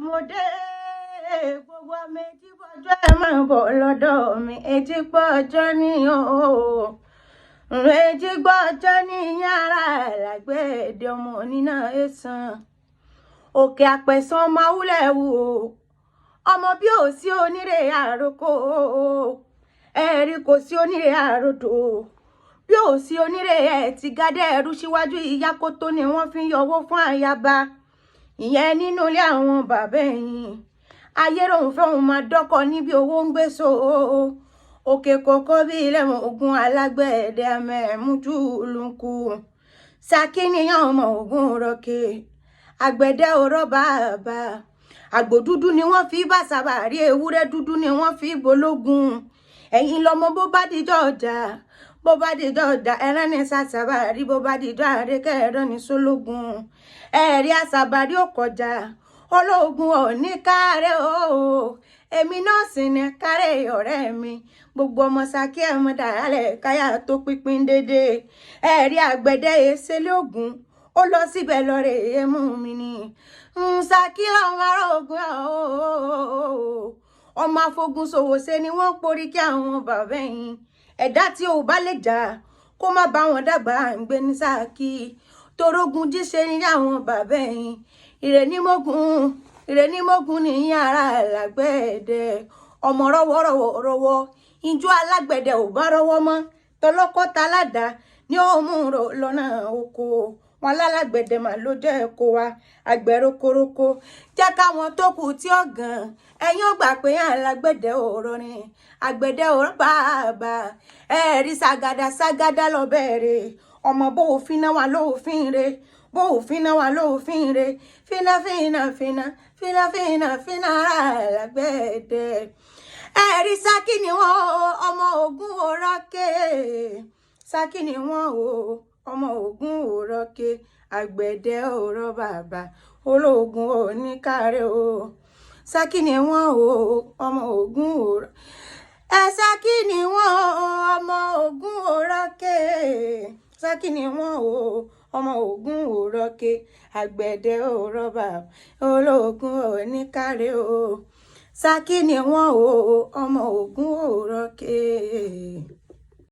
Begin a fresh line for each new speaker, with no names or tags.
mo dé gbogbo ọmọ etí bọ́jọ́ ẹ máa bọ̀ lọ́dọ̀ mi etí gbọ́jọ́ ní o etí gbọ́jọ́ ní yàrá lágbẹ̀dẹ ọmọ nínà ẹ̀sán òkè àpẹ̀sán ọmọ awúlẹ̀ wò ọmọ bí ò sí onírè àròkọ ẹ̀rí kò sí onírè àròdò bí ò sí onírè ẹ̀ ti gádẹ́ ẹrú síwájú ìyá kótó ni wọ́n fi ń yọwọ́ fún àyàbá ìyẹn nínú ilé àwọn bàbá ẹ̀yìn ayé lòun fẹ́ òun máa dọ́kọ̀ níbi owó ń gbé so òkè kòkó bí ilẹ̀ ogun alágbẹ̀dẹ mẹ́mújú lùkù Saki níyàn ọmọ ogun rọ̀kẹ̀ àgbẹ̀dẹ òrọ̀ bàbá àgbò dúdú ni wọ́n fi bá sàbàrí ewúrẹ́ dúdú ni wọ́n fi bológun ẹ̀yin lọ́mọ bó bá dijọ́ ọjà bó bá dijọ́ ọjà ẹran ní sàbàrí bó bá dijọ́ àrékẹ́ ẹran ní sólógun ẹ̀rí àsàbàrí ò kọjá ológun ò ní kárẹ́ o èmi náà sì ní kárẹ́ ọ̀rẹ́ mi gbogbo ọmọ Saki ẹ̀mọ dàrálẹ̀ káyà tó pínpín dédé ẹ̀rí àgbẹ̀dẹ èsèlé ògùn ó lọ síbẹ̀ lọ́rẹ̀ èémú mi ni Saki ọmọ ará ogun ọmọ afogun ṣòwò ṣe ni wọ́n porí kí àwọn bàbá yìí ẹ̀dá tí ò bá lè jà kó má bá wọn dàgbà ń gbé ní Saki torógun jíṣe ní àwọn bàbá yìí ìrẹ́nímógún ní yàrá lágbẹ̀dẹ ọmọ rọ́wọ́rọ́wọ́ ìjọ alágbẹ̀dẹ ò bá rọ́wọ́ mọ́ tọlọ́kọ́ taládàá ní òun lọ́nà oko wọn lálágbẹ̀dẹ mà ló jẹ́ ẹ̀kọ́ wa àgbẹ̀ rokoroko jẹ́ káwọn tó kù tí ó gàn ẹ̀yin ó gbà pé alágbẹ̀dẹ ọ̀rọ̀ ni àgbẹ̀dẹ ọ̀rọ̀ bàbá ẹ̀rí ságádá lọ bẹ̀rẹ̀ ọmọ bó òfin náà wà lóòfin re bó òfin náà wà lóòfin re fínà ara alágbẹ̀dẹ ẹ̀rí Saki ni wọ́n ọmọ ogun òrọ́kẹ́ Saki ni wọ́n ọmọ ogun òrọ́kẹ́ àgbẹ̀dẹ ọ̀rọ̀ bàbá ológun oníkàrẹ́ o Saki ni wọ́n ọmọ ogun òrọ́ Saki ni wọ́n ọmọ ogun òrọ́kẹ́ Saki ni wọ́n ọmọ ogun òrọ́kẹ́ àgbẹ̀dẹ ọ̀rọ̀ bàbá ológun oníkàrẹ́ o Saki ni wọ́n ọmọ ogun òrọ́kẹ́.